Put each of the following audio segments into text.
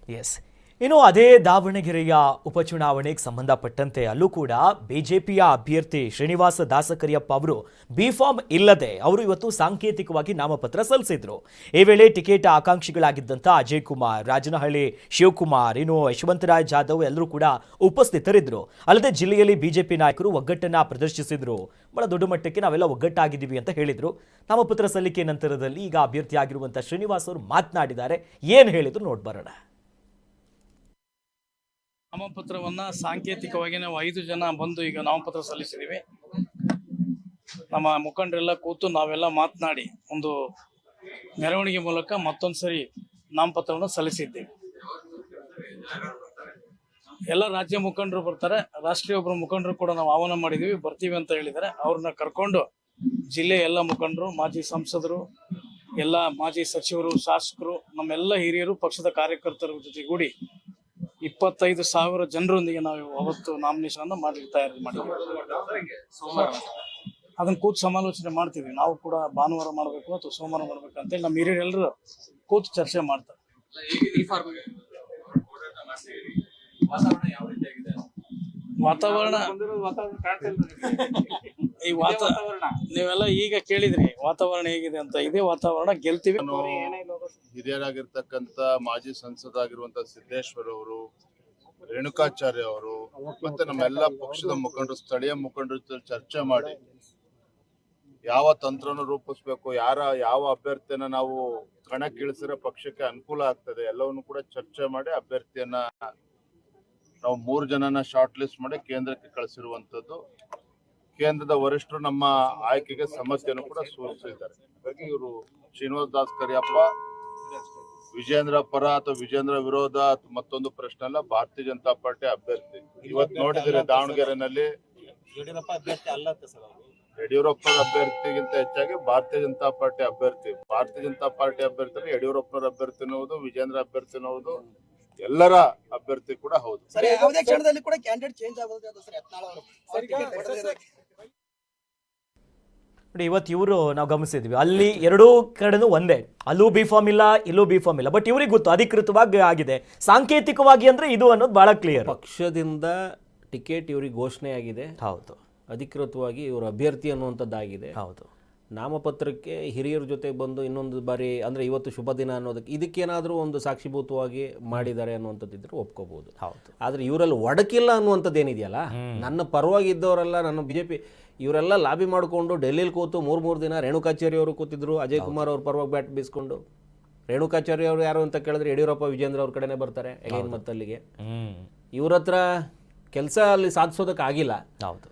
S. ಇನ್ನು ಅದೇ ದಾವಣಗೆರೆಯ ಉಪಚುನಾವಣೆಗೆ ಸಂಬಂಧಪಟ್ಟಂತೆ ಅಲ್ಲೂ ಕೂಡ ಬಿಜೆಪಿಯ ಅಭ್ಯರ್ಥಿ ಶ್ರೀನಿವಾಸ ದಾಸಕರಿಯಪ್ಪ ಅವರು ಬಿಫಾರ್ಮ್ ಇಲ್ಲದೆ ಅವರು ಇವತ್ತು ಸಾಂಕೇತಿಕವಾಗಿ ನಾಮಪತ್ರ ಸಲ್ಲಿಸಿದ್ರು. ಈ ವೇಳೆ ಟಿಕೆಟ್ ಆಕಾಂಕ್ಷಿಗಳಾಗಿದ್ದಂಥ ಅಜಯ್ ಕುಮಾರ್, ರಾಜನಹಳ್ಳಿ ಶಿವಕುಮಾರ್, ಇನ್ನು ಯಶವಂತರಾಯ್ ಜಾಧವ್ ಎಲ್ಲರೂ ಕೂಡ ಉಪಸ್ಥಿತರಿದ್ದರು. ಅಲ್ಲದೆ ಜಿಲ್ಲೆಯಲ್ಲಿ ಬಿಜೆಪಿ ನಾಯಕರು ಒಗ್ಗಟ್ಟನ್ನ ಪ್ರದರ್ಶಿಸಿದ್ರು. ಬಹಳ ದೊಡ್ಡ ಮಟ್ಟಕ್ಕೆ ನಾವೆಲ್ಲ ಒಗ್ಗಟ್ಟಾಗಿದ್ದೀವಿ ಅಂತ ಹೇಳಿದ್ರು. ನಾಮಪತ್ರ ಸಲ್ಲಿಕೆ ನಂತರದಲ್ಲಿ ಈಗ ಅಭ್ಯರ್ಥಿ ಆಗಿರುವಂಥ ಶ್ರೀನಿವಾಸ್ ಅವರು ಮಾತನಾಡಿದ್ದಾರೆ. ಏನು ಹೇಳಿದ್ರು ನೋಡ್ಬರೋಣ. ನಾಮಪತ್ರವನ್ನ ಸಾಂಕೇತಿಕವಾಗಿ ನಾವು 5 ಜನ ಬಂದು ಈಗ ನಾಮಪತ್ರ ಸಲ್ಲಿಸಿದೀವಿ. ನಮ್ಮ ಮುಖಂಡರೆಲ್ಲ ಕೂತು ನಾವೆಲ್ಲ ಮಾತನಾಡಿ ಒಂದು ಮೆರವಣಿಗೆ ಮೂಲಕ ಮತ್ತೊಂದ್ಸರಿ ನಾಮಪತ್ರವನ್ನು ಸಲ್ಲಿಸಿದ್ದೇವೆ. ಎಲ್ಲ ರಾಜ್ಯ ಮುಖಂಡರು ಬರ್ತಾರೆ, ರಾಷ್ಟ್ರೀಯ ಒಬ್ಬರು ಮುಖಂಡರು ಕೂಡ ನಾವು ಆಹ್ವಾನ ಮಾಡಿದೀವಿ, ಬರ್ತೀವಿ ಅಂತ ಹೇಳಿದ್ದಾರೆ. ಅವ್ರನ್ನ ಕರ್ಕೊಂಡು ಜಿಲ್ಲೆಯ ಎಲ್ಲ ಮುಖಂಡರು, ಮಾಜಿ ಸಂಸದರು, ಎಲ್ಲ ಮಾಜಿ ಸಚಿವರು, ಶಾಸಕರು, ನಮ್ಮೆಲ್ಲ ಹಿರಿಯರು, ಪಕ್ಷದ ಕಾರ್ಯಕರ್ತರ ಜೊತೆಗೂಡಿ 25,000 ಜನರೊಂದಿಗೆ ನಾವು ಅವತ್ತು ನಾಮಿನೇಷನ್ ಅನ್ನು ಮಾಡ್ಲಿಕ್ಕೆ ತಯಾರಿ ಮಾಡಿದ್ವಿ. ಅದನ್ನ ಕೂತು ಸಮಾಲೋಚನೆ ಮಾಡ್ತೀವಿ. ನಾವು ಕೂಡ ಭಾನುವಾರ ಮಾಡ್ಬೇಕು ಅಥವಾ ಸೋಮವಾರ ಮಾಡ್ಬೇಕು ಅಂತೇಳಿ ನಮ್ಮ ಹಿರಿಯರೆಲ್ಲರೂ ಕೂತು ಚರ್ಚೆ ಮಾಡ್ತಾರೆ. ವಾತಾವರಣ ಈ ನೀವೆಲ್ಲ ಈಗ ಕೇಳಿದ್ರಿ ವಾತಾವರಣ ಹೇಗಿದೆ ಅಂತ. ಇದೇ ವಾತಾವರಣ, ಗೆಲ್ತೀವಿ. ಹಿರಿಯರಾಗಿರ್ತಕ್ಕಂಥ ಮಾಜಿ ಸಂಸದರಾಗಿರುವಂತ ಸಿದ್ದೇಶ್ವರ್ ಅವರು, ರೇಣುಕಾಚಾರ್ಯ ಅವರು ಮತ್ತೆ ನಮ್ಮೆಲ್ಲ ಪಕ್ಷದ ಮುಖಂಡರು, ಸ್ಥಳೀಯ ಮುಖಂಡರ ಜೊತೆ ಚರ್ಚೆ ಮಾಡಿ ಯಾವ ತಂತ್ರನ ರೂಪಿಸ್ಬೇಕು, ಯಾವ ಅಭ್ಯರ್ಥಿಯನ್ನ ನಾವು ಕಣಕ್ಕಿಳಿಸಿದ್ರೆ ಪಕ್ಷಕ್ಕೆ ಅನುಕೂಲ ಆಗ್ತದೆ, ಎಲ್ಲವನ್ನು ಕೂಡ ಚರ್ಚೆ ಮಾಡಿ ಅಭ್ಯರ್ಥಿಯನ್ನ ನಾವು 3 ಜನನ ಶಾರ್ಟ್ ಲಿಸ್ಟ್ ಮಾಡಿ ಕೇಂದ್ರಕ್ಕೆ ಕಳಿಸಿರುವಂತದ್ದು. ಕೇಂದ್ರದ ವರಿಷ್ಠರು ನಮ್ಮ ಆಯ್ಕೆಗೆ ಸಮ್ಮತಿಯನ್ನು ಕೂಡ ಸೂಚಿಸಿದ್ದಾರೆ. ಹಾಗಾಗಿ ಇವರು ಶ್ರೀನಿವಾಸ ದಾಸಕರಿಯಪ್ಪ ವಿಜೇಂದ್ರ ಪರ ಅಥವಾ ವಿಜೇಂದ್ರ ವಿರೋಧ ಮತ್ತೊಂದು ಪ್ರಶ್ನೆ ಅಲ್ಲ, ಭಾರತೀಯ ಜನತಾ ಪಾರ್ಟಿ ಅಭ್ಯರ್ಥಿ. ಇವತ್ತು ನೋಡಿದ್ರೆ ದಾವಣಗೆರೆನಲ್ಲಿ ಯಡಿಯೂರಪ್ಪ ಅಭ್ಯರ್ಥಿಗಿಂತ ಹೆಚ್ಚಾಗಿ ಭಾರತೀಯ ಜನತಾ ಪಾರ್ಟಿ ಅಭ್ಯರ್ಥಿ. ಭಾರತೀಯ ಜನತಾ ಪಾರ್ಟಿ ಅಭ್ಯರ್ಥಿ ಯಡಿಯೂರಪ್ಪನವರ ಅಭ್ಯರ್ಥಿನೂ ಹೌದು, ವಿಜೇಂದ್ರ ಅಭ್ಯರ್ಥಿನೂ ಹೌದು, ಎಲ್ಲರ ಅಭ್ಯರ್ಥಿ ಕೂಡ ಹೌದು. ಇವತ್ತು ಇವರು ನಾವು ಗಮನಿಸಿದ್ವಿ, ಅಲ್ಲಿ ಎರಡೂ ಕಡೆನೂ ಒಂದೇ, ಅಲ್ಲೂ ಬಿಫಾರ್ಮ್ ಇಲ್ಲ, ಇಲ್ಲೂ ಬಿಫಾರ್ಮ್ ಇಲ್ಲ. ಬಟ್ ಇವ್ರಿಗೆ ಗೊತ್ತು ಅಧಿಕೃತವಾಗಿ ಆಗಿದೆ. ಸಾಂಕೇತಿಕವಾಗಿ ಅಂದ್ರೆ ಇದು ಅನ್ನೋದು ಬಹಳ ಕ್ಲಿಯರ್. ಪಕ್ಷದಿಂದ ಟಿಕೆಟ್ ಇವ್ರಿಗೆ ಘೋಷಣೆ ಆಗಿದೆ. ಹೌದು. ಅಧಿಕೃತವಾಗಿ ಇವರು ಅಭ್ಯರ್ಥಿ ಅನ್ನುವಂಥದ್ದಾಗಿದೆ. ಹೌದು. ನಾಮಪತ್ರಕ್ಕೆ ಹಿರಿಯರ ಜೊತೆ ಬಂದು ಇನ್ನೊಂದು ಬಾರಿ ಅಂದರೆ ಇವತ್ತು ಶುಭ ದಿನ ಅನ್ನೋದಕ್ಕೆ ಇದಕ್ಕೇನಾದರೂ ಒಂದು ಸಾಕ್ಷಿಭೂತವಾಗಿ ಮಾಡಿದ್ದಾರೆ ಅನ್ನುವಂಥದ್ದಿದ್ರೆ ಒಪ್ಕೋಬಹುದು. ಹೌದು. ಆದರೆ ಇವರಲ್ಲಿ ಒಡಕಿಲ್ಲ ಅನ್ನುವಂಥದ್ದು ಏನಿದೆಯಲ್ಲ, ನನ್ನ ಪರವಾಗಿ ಇದ್ದವರೆಲ್ಲ, ನನ್ನ ಬಿಜೆಪಿ ಇವರೆಲ್ಲ ಲಾಬಿ ಮಾಡಿಕೊಂಡು ಡೆಲ್ಲಿಲಿ ಕೂತು 3 ದಿನ ರೇಣುಕಾಚಾರ್ಯ ಅವರು ಕೂತಿದ್ರು, ಅಜಯ್ ಕುಮಾರ್ ಅವ್ರ ಪರವಾಗಿ ಬ್ಯಾಟ್ ಬೀಸ್ಕೊಂಡು. ರೇಣುಕಾಚಾರ್ಯ ಅವರು ಯಾರು ಅಂತ ಕೇಳಿದ್ರೆ ಯಡಿಯೂರಪ್ಪ ವಿಜೇಂದ್ರ ಅವ್ರ ಕಡೆನೇ ಬರ್ತಾರೆ ಅಗೈನ್ ಮತ್ತಲ್ಲಿಗೆ. ಇವ್ರ ಹತ್ರ ಕೆಲಸ ಅಲ್ಲಿ ಸಾಧಿಸೋದಕ್ಕೆ ಆಗಿಲ್ಲ. ಹೌದು.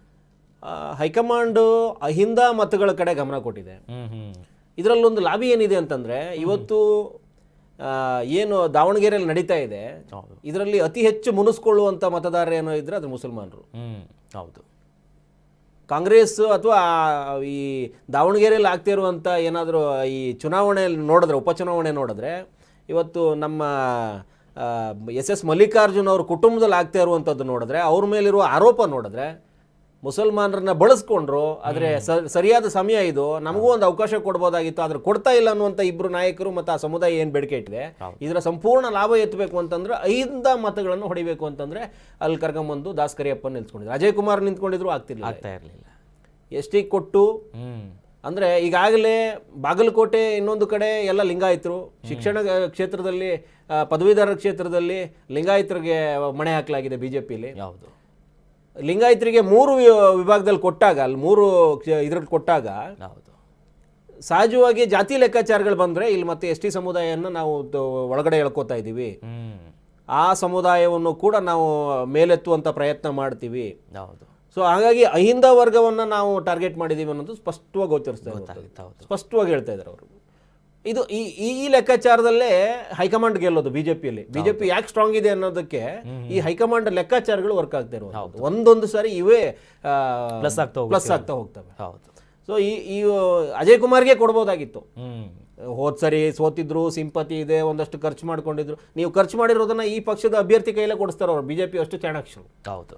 ಹೈಕಮಾಂಡ್ ಅಹಿಂದ ಮತಗಳ ಕಡೆ ಗಮನ ಕೊಟ್ಟಿದೆ. ಇದರಲ್ಲೊಂದು ಲಾಬಿ ಏನಿದೆ ಅಂತಂದರೆ, ಇವತ್ತು ಏನು ದಾವಣಗೆರೆಯಲ್ಲಿ ನಡೀತಾ ಇದೆ, ಇದರಲ್ಲಿ ಅತಿ ಹೆಚ್ಚು ಮುನಿಸ್ಕೊಳ್ಳುವಂಥ ಮತದಾರರು ಏನೋ ಇದ್ರೆ ಅದು ಮುಸಲ್ಮಾನರು. ಹೌದು. ಕಾಂಗ್ರೆಸ್ ಅಥವಾ ಈ ದಾವಣಗೆರೆಯಲ್ಲಿ ಆಗ್ತಿರುವಂಥ ಏನಾದರೂ ಈ ಚುನಾವಣೆಯಲ್ಲಿ ನೋಡಿದ್ರೆ, ಉಪಚುನಾವಣೆ ನೋಡಿದ್ರೆ, ಇವತ್ತು ನಮ್ಮ SS ಮಲ್ಲಿಕಾರ್ಜುನ್ ಅವ್ರ ಕುಟುಂಬದಲ್ಲಿ ಆಗ್ತಾ ಇರುವಂಥದ್ದು ನೋಡಿದ್ರೆ, ಅವ್ರ ಮೇಲಿರುವ ಆರೋಪ ನೋಡಿದ್ರೆ, ಮುಸಲ್ಮಾನರನ್ನ ಬಳಸ್ಕೊಂಡ್ರು. ಆದರೆ ಸರಿಯಾದ ಸಮಯ ಇದು, ನಮಗೂ ಒಂದು ಅವಕಾಶ ಕೊಡ್ಬೋದಾಗಿತ್ತು, ಆದ್ರೆ ಕೊಡ್ತಾ ಇಲ್ಲ ಅನ್ನುವಂಥ ಇಬ್ಬರು ನಾಯಕರು ಮತ್ತು ಆ ಸಮುದಾಯ ಏನು ಬೇಡಿಕೆ ಇಟ್ಟಿದೆ, ಇದರ ಸಂಪೂರ್ಣ ಲಾಭ ಎತ್ತಬೇಕು ಅಂತಂದ್ರೆ 5 ಮತಗಳನ್ನು ಹೊಡಿಬೇಕು ಅಂತಂದ್ರೆ ಅಲ್ಲಿ ಕರ್ಕೊಂಬಂದು ದಾಸಕರಿಯಪ್ಪ ನಿಲ್ಸ್ಕೊಂಡಿದ್ರು. ಅಜಯ್ ಕುಮಾರ್ ನಿಂತ್ಕೊಂಡಿದ್ರು, ಆಗ್ತಾ ಇರಲಿಲ್ಲ. ಎಷ್ಟಿ ಕೊಟ್ಟು ಅಂದರೆ ಈಗಾಗಲೇ ಬಾಗಲಕೋಟೆ ಇನ್ನೊಂದು ಕಡೆ ಎಲ್ಲ ಲಿಂಗಾಯತರು, ಶಿಕ್ಷಣ ಕ್ಷೇತ್ರದಲ್ಲಿ ಪದವೀಧರ ಕ್ಷೇತ್ರದಲ್ಲಿ ಲಿಂಗಾಯತರಿಗೆ ಮಣೆ ಹಾಕಲಾಗಿದೆ ಬಿಜೆಪಿಲಿ. ಯಾವುದು ಲಿಂಗಾಯತರಿಗೆ 3 ವಿಭಾಗದಲ್ಲಿ ಕೊಟ್ಟಾಗ, ಅಲ್ಲಿ 3 ಇದ್ರಲ್ಲಿ ಕೊಟ್ಟಾಗ, ಸಹಜವಾಗಿ ಜಾತಿ ಲೆಕ್ಕಾಚಾರಗಳು ಬಂದರೆ ಇಲ್ಲಿ ಮತ್ತೆ ST ಸಮುದಾಯವನ್ನು ನಾವು ಒಳಗಡೆ ಎಳ್ಕೋತಾ ಇದ್ದೀವಿ. ಆ ಸಮುದಾಯವನ್ನು ಕೂಡ ನಾವು ಮೇಲೆತ್ತುವಂಥ ಪ್ರಯತ್ನ ಮಾಡ್ತೀವಿ. ಹೌದು. ಸೊ ಹಾಗಾಗಿ ಅಹಿಂದ ವರ್ಗವನ್ನು ನಾವು ಟಾರ್ಗೆಟ್ ಮಾಡಿದ್ದೀವಿ ಅನ್ನೋದು ಸ್ಪಷ್ಟವಾಗಿ ಗೋಚರಿಸ್ತಾ ಇದೆ, ಸ್ಪಷ್ಟವಾಗಿ ಹೇಳ್ತಾ ಇದ್ದಾರೆ ಅವರು. ಇದು ಈ ಲೆಕ್ಕಾಚಾರದಲ್ಲೇ ಹೈಕಮಾಂಡ್ ಗೆಲ್ಲೋದು ಬಿಜೆಪಿಯಲ್ಲಿ. ಬಿಜೆಪಿ ಯಾಕೆ ಸ್ಟ್ರಾಂಗ್ ಇದೆ ಅನ್ನೋದಕ್ಕೆ ಈ ಹೈಕಮಾಂಡ್ ಲೆಕ್ಕಾಚಾರಗಳು ವರ್ಕ್ ಆಗ್ತಾ ಇರೋದು. ಒಂದೊಂದು ಸಾರಿ ಇವೇ ಪ್ಲಸ್ ಆಗ್ತಾ ಹೋಗ್ತವೆ. ಸೊ ಈ ಅಜಯ್ ಕುಮಾರ್ಗೆ ಕೊಡ್ಬೋದಾಗಿತ್ತು. ಹೋದ್ ಸರಿ ಸೋತಿದ್ರು, ಸಿಂಪತಿ ಇದೆ, ಒಂದಷ್ಟು ಖರ್ಚು ಮಾಡ್ಕೊಂಡಿದ್ರು. ನೀವು ಖರ್ಚು ಮಾಡಿರೋದನ್ನ ಈ ಪಕ್ಷದ ಅಭ್ಯರ್ಥಿ ಕೈಯಲ್ಲೇ ಕೊಡಿಸ್ತಾರ ಅವ್ರು. ಬಿಜೆಪಿ ಅಷ್ಟು ಚಾಣಾಕ್ಷರು. ಹೌದು.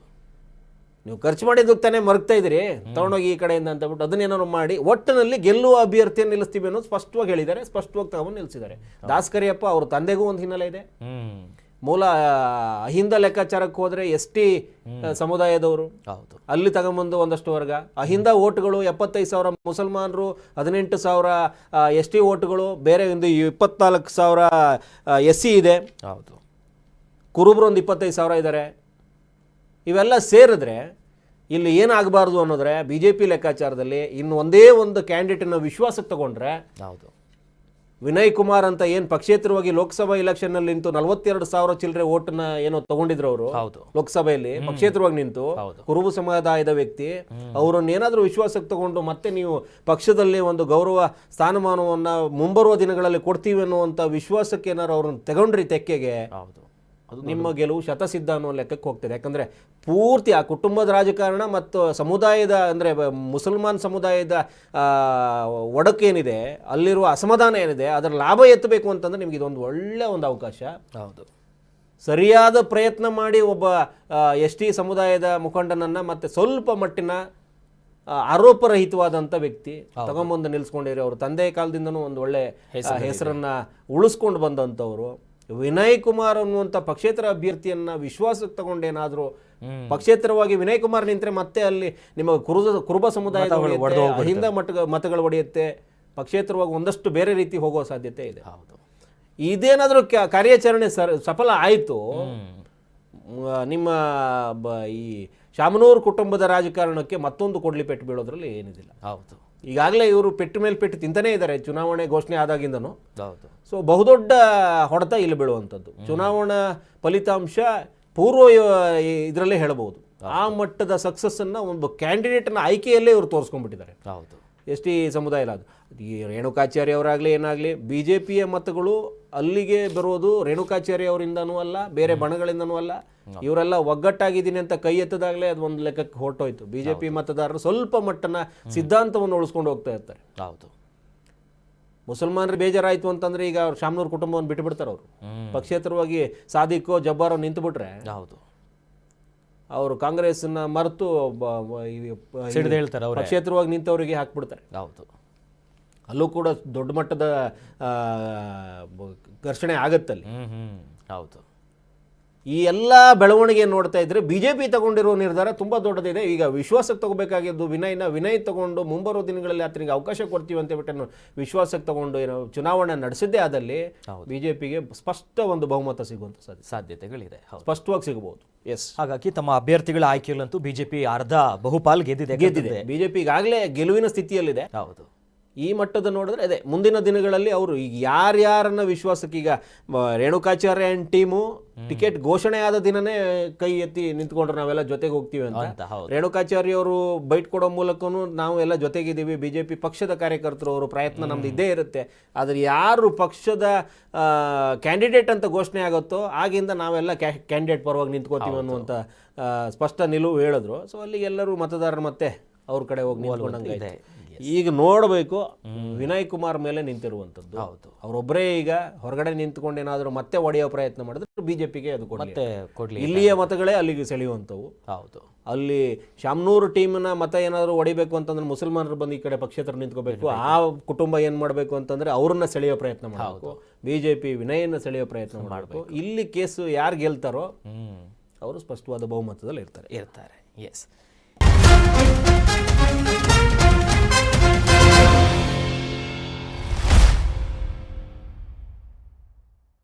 ನೀವು ಖರ್ಚು ಮಾಡಿದ್ದಕ್ಕೆ ತಾನೇ ಮರ್ಗ್ತಾ ಇದ್ದೀರಿ, ತಗೊಂಡೋಗಿ ಈ ಕಡೆಯಿಂದ ಅಂತ ಬಿಟ್ಟು ಅದನ್ನೇನಾದ್ರು ಮಾಡಿ ಒಟ್ಟಿನಲ್ಲಿ ಗೆಲ್ಲುವ ಅಭ್ಯರ್ಥಿಯನ್ನು ನಿಲ್ಲಿಸ್ತೀವಿ ಅನ್ನೋದು ಸ್ಪಷ್ಟವಾಗಿ ಹೇಳಿದ್ದಾರೆ, ಸ್ಪಷ್ಟವಾಗಿ ತಗೊಂಡು ನಿಲ್ಲಿಸಿದ್ದಾರೆ. ದಾಸಕರಿಯಪ್ಪ ಅವ್ರ ತಂದೆಗೂ ಒಂದು ಹಿನ್ನೆಲೆ ಇದೆ, ಮೂಲ ಅಹಿಂದ ಲೆಕ್ಕಾಚಾರಕ್ಕೆ ಹೋದರೆ ST ಸಮುದಾಯದವರು ಹೌದು. ಅಲ್ಲಿ ತಗೊಂಬಂದು ಒಂದಷ್ಟು ವರ್ಗ ಅಹಿಂದ ಓಟ್ಗಳು 75,000 ಮುಸಲ್ಮಾನರು, 18,000 ST ಓಟ್ಗಳು, ಬೇರೆ ಒಂದು 24,000 SC ಇದೆ, ಹೌದು. ಕುರುಬರು ಒಂದು 25,000 ಇದ್ದಾರೆ. ಇವೆಲ್ಲ ಸೇರಿದ್ರೆ ಇಲ್ಲಿ ಏನಾಗಬಾರ್ದು ಅನ್ನೋದ್ರೆ BJP ಲೆಕ್ಕಾಚಾರದಲ್ಲಿ ಇನ್ನು ಒಂದೇ ಒಂದು ಕ್ಯಾಂಡಿಡೇಟನ್ನು ವಿಶ್ವಾಸಕ್ಕೆ ತಗೊಂಡ್ರೆ, ಹೌದು, ವಿನಯ್ ಕುಮಾರ್ ಅಂತ ಏನು ಪಕ್ಷೇತರವಾಗಿ ಲೋಕಸಭಾ ಎಲೆಕ್ಷನ್ನಲ್ಲಿ ನಿಂತು 42,000 ಚಿಲ್ಲರೆ ಓಟನ್ನ ಏನೋ ತಗೊಂಡಿದ್ರು ಅವರು ಹೌದು. ಲೋಕಸಭೆಯಲ್ಲಿ ಪಕ್ಷೇತರವಾಗಿ ನಿಂತು ಹೌದು. ಕುರುಬು ಸಮುದಾಯದ ವ್ಯಕ್ತಿ, ಅವರನ್ನು ಏನಾದರೂ ವಿಶ್ವಾಸಕ್ಕೆ ತಗೊಂಡು ಮತ್ತೆ ನೀವು ಪಕ್ಷದಲ್ಲಿ ಒಂದು ಗೌರವ ಸ್ಥಾನಮಾನವನ್ನು ಮುಂಬರುವ ದಿನಗಳಲ್ಲಿ ಕೊಡ್ತೀವಿ ಅನ್ನುವಂಥ ವಿಶ್ವಾಸಕ್ಕೆ ಏನಾದ್ರು ಅವ್ರನ್ನ ತಗೊಂಡ್ರಿ ತೆಕ್ಕೆಗೆ, ಹೌದು. ಅದು ನಿಮ್ಮ ಗೆಲುವು ಶತಸಿದ್ಧ ಅನ್ನೋ ಲೆಕ್ಕಕ್ಕೆ ಹೋಗ್ತದೆ. ಯಾಕಂದರೆ ಪೂರ್ತಿ ಆ ಕುಟುಂಬದ ರಾಜಕಾರಣ ಮತ್ತು ಸಮುದಾಯದ ಅಂದರೆ ಮುಸಲ್ಮಾನ್ ಸಮುದಾಯದ ಒಡಕೇನಿದೆ, ಅಲ್ಲಿರುವ ಅಸಮಾಧಾನ ಏನಿದೆ, ಅದರ ಲಾಭ ಎತ್ತಬೇಕು ಅಂತಂದರೆ ನಿಮಗೆ ಇದೊಂದು ಒಳ್ಳೆಯ ಒಂದು ಅವಕಾಶ. ಹೌದು. ಸರಿಯಾದ ಪ್ರಯತ್ನ ಮಾಡಿ ಒಬ್ಬ ST ಸಮುದಾಯದ ಮುಖಂಡನನ್ನು ಮತ್ತು ಸ್ವಲ್ಪ ಮಟ್ಟಿನ ಆರೋಪರಹಿತವಾದಂಥ ವ್ಯಕ್ತಿ ತಗೊಂಬಂದು ನಿಲ್ಲಿಸ್ಕೊಂಡಿರಿ. ಅವರು ತಂದೆ ಕಾಲದಿಂದನೂ ಒಂದು ಒಳ್ಳೆ ಹೆಸರನ್ನು ಉಳಿಸ್ಕೊಂಡು ಬಂದಂಥವ್ರು. ವಿನಯ್ ಕುಮಾರ್ ಅನ್ನುವಂಥ ಪಕ್ಷೇತರ ಅಭ್ಯರ್ಥಿಯನ್ನ ವಿಶ್ವಾಸಕ್ಕೆ ತಗೊಂಡೇನಾದರೂ ಪಕ್ಷೇತರವಾಗಿ ವಿನಯ್ ಕುಮಾರ್ ನಿಂತರೆ ಮತ್ತೆ ಅಲ್ಲಿ ನಿಮ್ಮ ಕುರುಬ ಸಮುದಾಯದ ಅಹಿಂದ ಮತಗಳು ಒಡೆಯುತ್ತೆ, ಪಕ್ಷೇತರವಾಗಿ ಒಂದಷ್ಟು ಬೇರೆ ರೀತಿ ಹೋಗೋ ಸಾಧ್ಯತೆ ಇದೆ. ಹೌದು. ಇದೇನಾದರೂ ಕಾರ್ಯಾಚರಣೆ ಸಫಲ ಆಯಿತು, ನಿಮ್ಮ ಈ ಶಾಮನೂರು ಕುಟುಂಬದ ರಾಜಕಾರಣಕ್ಕೆ ಮತ್ತೊಂದು ಕೊಡ್ಲಿ ಪೆಟ್ಟು ಬೀಳೋದ್ರಲ್ಲಿ ಏನಿದಿಲ್ಲ. ಹೌದು. ಈಗಾಗಲೇ ಇವರು ಪೆಟ್ಟು ಮೇಲೆ ಪೆಟ್ಟು ತಿಂತಾನೇ ಇದ್ದಾರೆ ಚುನಾವಣೆ ಘೋಷಣೆ ಆದಾಗಿಂದನೂ. ಹೌದು. ಸೊ ಬಹುದೊಡ್ಡ ಹೊಡೆತ ಇಲ್ಲಿ ಬೀಳುವಂಥದ್ದು ಚುನಾವಣಾ ಫಲಿತಾಂಶ ಪೂರ್ವ ಇದರಲ್ಲೇ ಹೇಳಬಹುದು. ಆ ಮಟ್ಟದ ಸಕ್ಸಸ್ಸನ್ನು ಒಂದು ಕ್ಯಾಂಡಿಡೇಟ್ನ ಆಯ್ಕೆಯಲ್ಲೇ ಇವರು ತೋರಿಸ್ಕೊಂಡ್ಬಿಟ್ಟಿದ್ದಾರೆ. ಹೌದು. ST ಸಮುದಾಯ ಈ ರೇಣುಕಾಚಾರ್ಯ ಅವರಾಗಲಿ ಏನಾಗಲಿ BJPಯ ಮತಗಳು ಅಲ್ಲಿಗೆ ಬರೋದು ರೇಣುಕಾಚಾರ್ಯ ಅವರಿಂದನೂ ಅಲ್ಲ, ಬೇರೆ ಬಣಗಳಿಂದನೂ ಅಲ್ಲ. ಇವರೆಲ್ಲ ಒಗ್ಗಟ್ಟಾಗಿದ್ದೀನಿ ಅಂತ ಕೈ ಎತ್ತದಾಗಲೇ ಅದು ಒಂದು ಲೆಕ್ಕಕ್ಕೆ ಹೊರಟೋಯ್ತು. BJP ಮತದಾರರು ಸ್ವಲ್ಪ ಮಟ್ಟನ ಸಿದ್ಧಾಂತವನ್ನು ಉಳಿಸ್ಕೊಂಡು ಹೋಗ್ತಾ ಇರ್ತಾರೆ. ಹೌದು. ಮುಸಲ್ಮಾನರು ಬೇಜಾರಾಯಿತು ಅಂತಂದ್ರೆ ಈಗ ಅವ್ರು ಶಾಮನೂರು ಕುಟುಂಬವನ್ನು ಬಿಟ್ಟು ಬಿಡ್ತಾರೆ. ಅವರು ಪಕ್ಷೇತರವಾಗಿ ಸಾದಿಕ್ಕೋ ಜಬ್ಬಾರೋ ನಿಂತು ಬಿಟ್ರೆ ಹೌದು, ಅವರು ಕಾಂಗ್ರೆಸ್ನ ಮರೆತು ಪಕ್ಷೇತರವಾಗಿ ನಿಂತವರಿಗೆ ಹಾಕ್ಬಿಡ್ತಾರೆ. ಹೌದು. ಅಲ್ಲೂ ಕೂಡ ದೊಡ್ಡ ಮಟ್ಟದ ಘರ್ಷಣೆ ಆಗತ್ತಲ್ಲಿ. ಹೌದು. ಈ ಎಲ್ಲ ಬೆಳವಣಿಗೆ ನೋಡ್ತಾ ಇದ್ರೆ BJP ತಗೊಂಡಿರೋ ನಿರ್ಧಾರ ತುಂಬಾ ದೊಡ್ಡದಿದೆ. ಈಗ ವಿಶ್ವಾಸಕ್ಕೆ ತಗೋಬೇಕಾಗಿದ್ದು ವಿನಯ್ ತಗೊಂಡು ಮುಂಬರುವ ದಿನಗಳಲ್ಲಿ ಆತನಿಗೆ ಅವಕಾಶ ಕೊಡ್ತೀವಿ ಅಂತ ಬಿಟ್ಟು ವಿಶ್ವಾಸಕ್ಕೆ ತಗೊಂಡು ಏನೋ ಚುನಾವಣೆ ನಡೆಸಿದ್ದೇ ಆದಲ್ಲಿ BJPಗೆ ಸ್ಪಷ್ಟ ಒಂದು ಬಹುಮತ ಸಿಗುವಂತ ಸಾಧ್ಯತೆಗಳಿದೆ. ಸ್ಪಷ್ಟವಾಗಿ ಸಿಗಬಹುದು. ಎಸ್. ಹಾಗಾಗಿ ತಮ್ಮ ಅಭ್ಯರ್ಥಿಗಳ ಆಯ್ಕೆಯಲ್ಲಂತೂ BJP ಅರ್ಧ ಬಹುಪಾಲು ಗೆದ್ದಿದೆ. BJP ಈಗಾಗಲೇ ಗೆಲುವಿನ ಸ್ಥಿತಿಯಲ್ಲಿದೆ. ಹೌದು. ಈ ಮಟ್ಟದ ನೋಡಿದ್ರೆ ಅದೇ ಮುಂದಿನ ದಿನಗಳಲ್ಲಿ ಅವರು ಈಗ ಯಾರ್ಯಾರನ್ನ ವಿಶ್ವಾಸಕ್ಕೆ, ಈಗ ರೇಣುಕಾಚಾರ್ಯ ಆ್ಯಂಡ್ ಟೀಮು ಟಿಕೆಟ್ ಘೋಷಣೆ ಆದ ದಿನನೇ ಕೈ ಎತ್ತಿ ನಿಂತ್ಕೊಂಡ್ರೆ ನಾವೆಲ್ಲ ಜೊತೆಗೆ ಹೋಗ್ತೀವಿ ಅಂತ. ರೇಣುಕಾಚಾರ್ಯ ಅವರು ಬೈಟ್ ಕೊಡೋ ಮೂಲಕನೂ ನಾವು ಎಲ್ಲ ಜೊತೆಗಿದ್ದೀವಿ, BJP ಪಕ್ಷದ ಕಾರ್ಯಕರ್ತರು, ಅವರು ಪ್ರಯತ್ನ ನಮ್ದು ಇದ್ದೇ ಇರುತ್ತೆ. ಆದರೆ ಯಾರು ಪಕ್ಷದ ಕ್ಯಾಂಡಿಡೇಟ್ ಅಂತ ಘೋಷಣೆ ಆಗುತ್ತೋ ಆಗಿಂದ ನಾವೆಲ್ಲ ಕ್ಯಾಂಡಿಡೇಟ್ ಪರವಾಗಿ ನಿಂತ್ಕೋತೀವಿ ಅನ್ನುವಂಥ ಸ್ಪಷ್ಟ ನಿಲುವು ಹೇಳಿದ್ರು. ಸೊ ಅಲ್ಲಿಗೆ ಎಲ್ಲರೂ ಮತದಾರರು ಮತ್ತೆ ಅವ್ರ ಕಡೆ ಹೋಗಿ ನಿಂತ್ಕೊಂಡಂಗೆ. ಈಗ ನೋಡಬೇಕು ವಿನಯ್ ಕುಮಾರ್ ಮೇಲೆ ನಿಂತಿರುವಂಥದ್ದು. ಹೌದು. ಅವರೊಬ್ಬರೇ ಈಗ ಹೊರಗಡೆ ನಿಂತ್ಕೊಂಡು ಏನಾದರೂ ಮತ್ತೆ ಒಡೆಯೋ ಪ್ರಯತ್ನ ಮಾಡಿದ್ರೆ BJPಗೆ ಅದು ಕೊಡ್ಲಿ. ಇಲ್ಲಿಯ ಮತಗಳೇ ಅಲ್ಲಿಗೆ ಸೆಳೆಯುವಂಥವು. ಹೌದು. ಅಲ್ಲಿ ಶಾಮನೂರು ಟೀಮ್ನ ಮತ ಏನಾದರೂ ಹೊಡಿಬೇಕು ಅಂತಂದ್ರೆ ಮುಸಲ್ಮಾನರು ಬಂದು ಈ ಕಡೆ ಪಕ್ಷೇತರ ನಿಂತ್ಕೋಬೇಕು. ಆ ಕುಟುಂಬ ಏನು ಮಾಡಬೇಕು ಅಂತಂದ್ರೆ ಅವ್ರನ್ನ ಸೆಳೆಯೋ ಪ್ರಯತ್ನ ಮಾಡಬೇಕು. BJP ವಿನಯನ್ನ ಸೆಳೆಯೋ ಪ್ರಯತ್ನ ಮಾಡಬೇಕು. ಇಲ್ಲಿ ಕೇಸು ಯಾರು ಗೆಲ್ತಾರೋ ಅವರು ಸ್ಪಷ್ಟವಾದ ಬಹುಮತದಲ್ಲಿ ಇರ್ತಾರೆ. ಎಸ್.